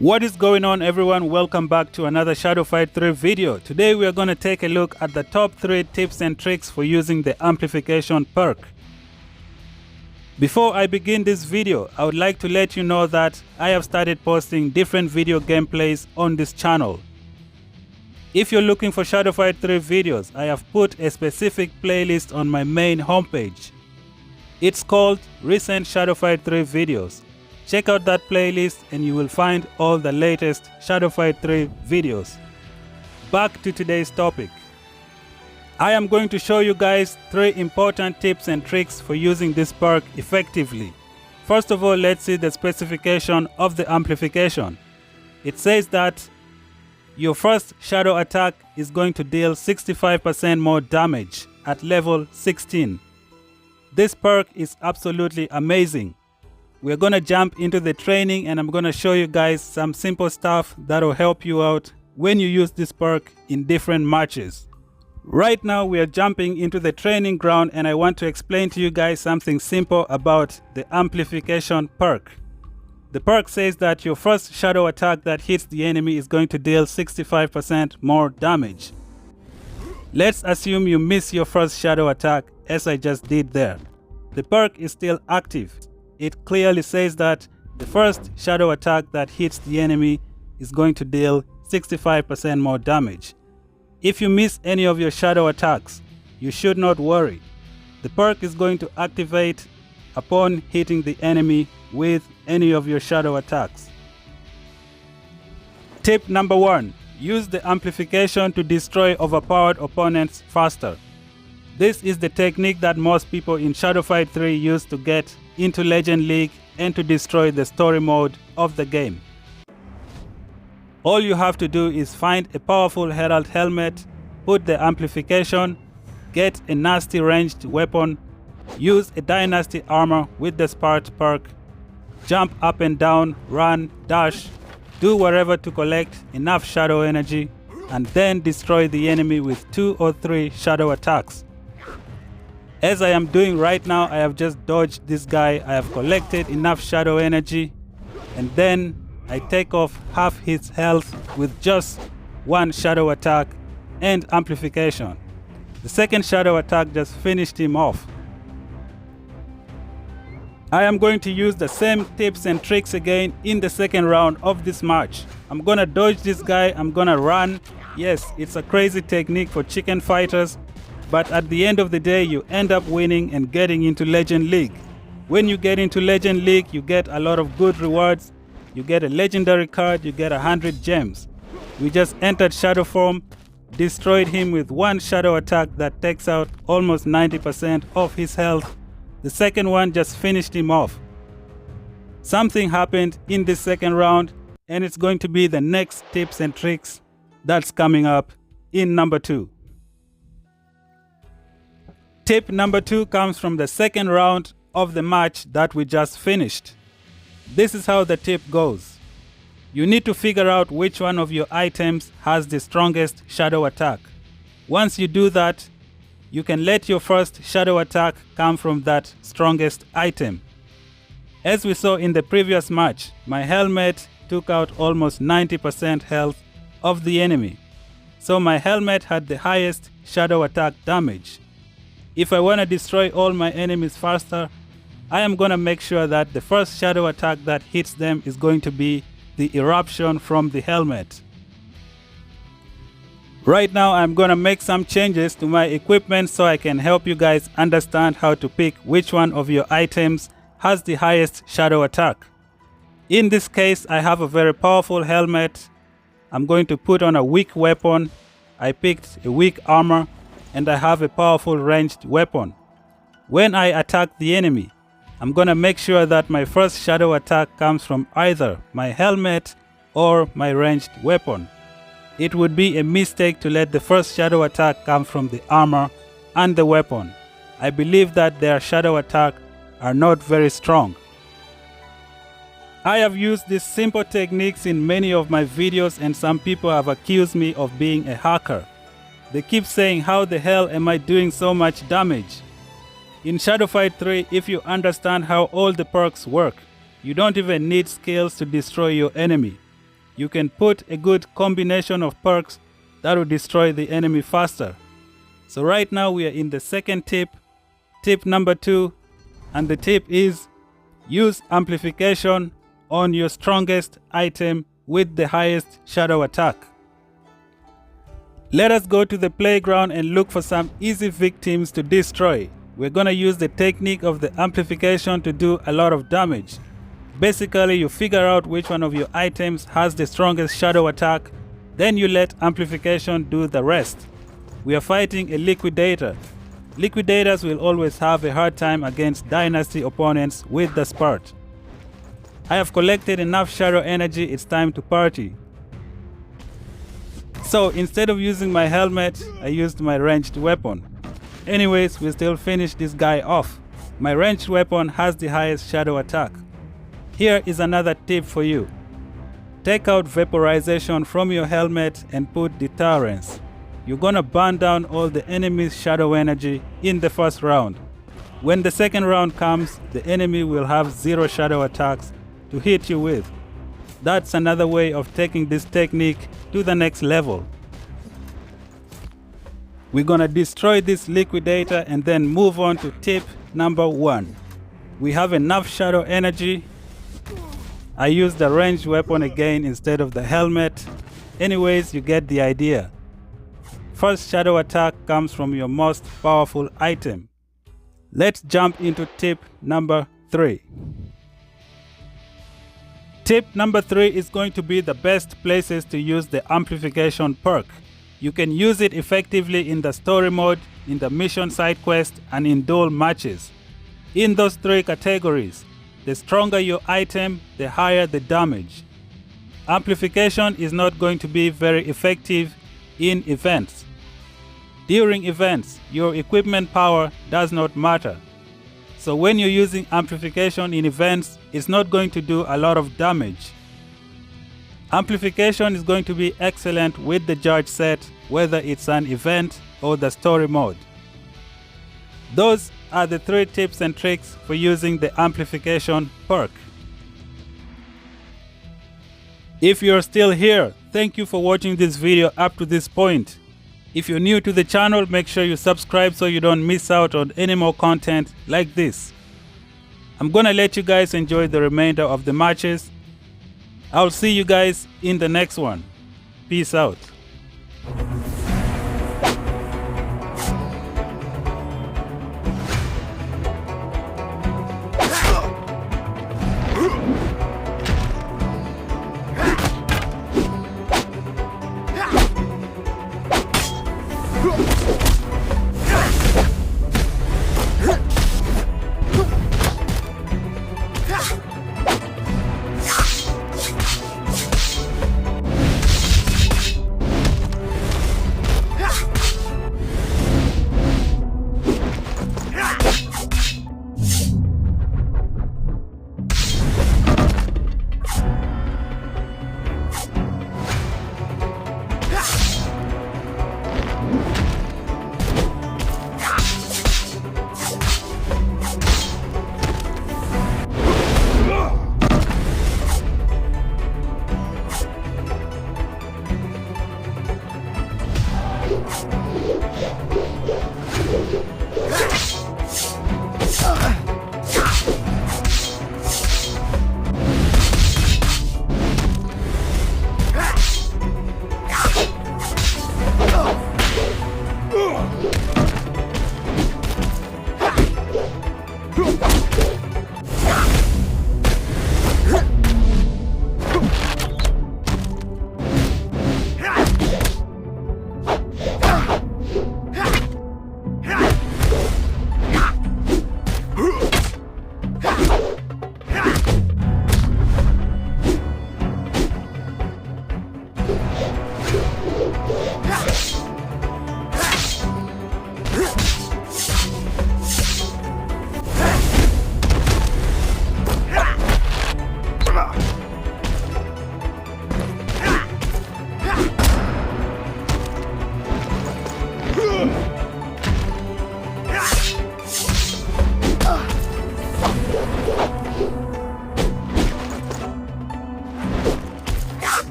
What is going on, everyone? Welcome back to another Shadow Fight 3 video. Today we are going to take a look at the top 3 tips and tricks for using the Amplification perk. Before I begin this video, I would like to let you know that I have started posting different video gameplays on this channel. If you're looking for Shadow Fight 3 videos, I have put a specific playlist on my main homepage. It's called Recent Shadow Fight 3 Videos. Check out that playlist and you will find all the latest Shadow Fight 3 videos. Back to today's topic. I am going to show you guys 3 important tips and tricks for using this perk effectively. First of all, let's see the specification of the amplification. It says that your first shadow attack is going to deal 65% more damage at level 16. This perk is absolutely amazing. We're going to jump into the training and I'm going to show you guys some simple stuff that will help you out when you use this perk in different matches. Right now we are jumping into the training ground and I want to explain to you guys something simple about the amplification perk. The perk says that your first shadow attack that hits the enemy is going to deal 65% more damage. Let's assume you miss your first shadow attack as I just did there. The perk is still active. It clearly says that the first shadow attack that hits the enemy is going to deal 65% more damage. If you miss any of your shadow attacks, you should not worry. The perk is going to activate upon hitting the enemy with any of your shadow attacks. Tip number 1. Use the amplification to destroy overpowered opponents faster. This is the technique that most people in Shadow Fight 3 use to get into Legend League and to destroy the story mode of the game. All you have to do is find a powerful Herald helmet, put the amplification, get a nasty ranged weapon, use a dynasty armor with the Spark perk, jump up and down, run, dash, do whatever to collect enough shadow energy, and then destroy the enemy with 2 or 3 shadow attacks. As I am doing right now, I have just dodged this guy, I have collected enough shadow energy, and then I take off half his health with just 1 shadow attack and amplification. The second shadow attack just finished him off. I am going to use the same tips and tricks again in the second round of this match. I'm gonna dodge this guy, I'm gonna run. Yes, it's a crazy technique for chicken fighters, but at the end of the day you end up winning and getting into Legend League. When you get into Legend League, you get a lot of good rewards. You get a legendary card, you get 100 gems. We just entered shadow form, destroyed him with 1 shadow attack that takes out almost 90% of his health. The second one just finished him off. Something happened in this second round and it's going to be the next tips and tricks that's coming up in number 2. Tip number 2 comes from the second round of the match that we just finished. This is how the tip goes. You need to figure out which one of your items has the strongest shadow attack. Once you do that, you can let your first shadow attack come from that strongest item. As we saw in the previous match, my helmet took out almost 90% health of the enemy. So my helmet had the highest shadow attack damage. If I want to destroy all my enemies faster, I am going to make sure that the first shadow attack that hits them is going to be the eruption from the helmet. Right now I'm going to make some changes to my equipment so I can help you guys understand how to pick which one of your items has the highest shadow attack. In this case, I have a very powerful helmet. I'm going to put on a weak weapon. I picked a weak armor and I have a powerful ranged weapon. When I attack the enemy, I'm gonna make sure that my first shadow attack comes from either my helmet or my ranged weapon. It would be a mistake to let the first shadow attack come from the armor and the weapon. I believe that their shadow attack are not very strong. I have used these simple techniques in many of my videos and some people have accused me of being a hacker. They keep saying, how the hell am I doing so much damage? In Shadow Fight 3, if you understand how all the perks work, you don't even need skills to destroy your enemy. you can put a good combination of perks that will destroy the enemy faster. So right now we are in the second tip, tip number 2, and the tip is use amplification on your strongest item with the highest shadow attack. Let us go to the playground and look for some easy victims to destroy. We're gonna use the technique of the amplification to do a lot of damage. Basically, you figure out which one of your items has the strongest shadow attack, then you let amplification do the rest. We are fighting a liquidator. Liquidators will always have a hard time against dynasty opponents with the spurt. I have collected enough shadow energy, it's time to party. So instead of using my helmet, I used my ranged weapon. Anyways, we still finish this guy off. My ranged weapon has the highest shadow attack. Here is another tip for you. Take out vaporization from your helmet and put deterrence. You're gonna burn down all the enemy's shadow energy in the first round. When the second round comes, the enemy will have 0 shadow attacks to hit you with. That's another way of taking this technique to the next level. We're gonna destroy this liquidator and then move on to tip number 1. We have enough shadow energy. I used the ranged weapon again instead of the helmet. Anyways, you get the idea. First shadow attack comes from your most powerful item. Let's jump into tip number 3. Tip number 3 is going to be the best places to use the amplification perk. You can use it effectively in the story mode, in the mission side quest, and in duel matches. In those 3 categories, the stronger your item, the higher the damage. Amplification is not going to be very effective in events. During events, your equipment power does not matter. So when you're using amplification in events, it's not going to do a lot of damage. Amplification is going to be excellent with the judge set, whether it's an event or the story mode. Those are the 3 tips and tricks for using the amplification perk. If you're still here, thank you for watching this video up to this point. If you're new to the channel, make sure you subscribe so you don't miss out on any more content like this. I'm gonna let you guys enjoy the remainder of the matches. I'll see you guys in the next one. Peace out.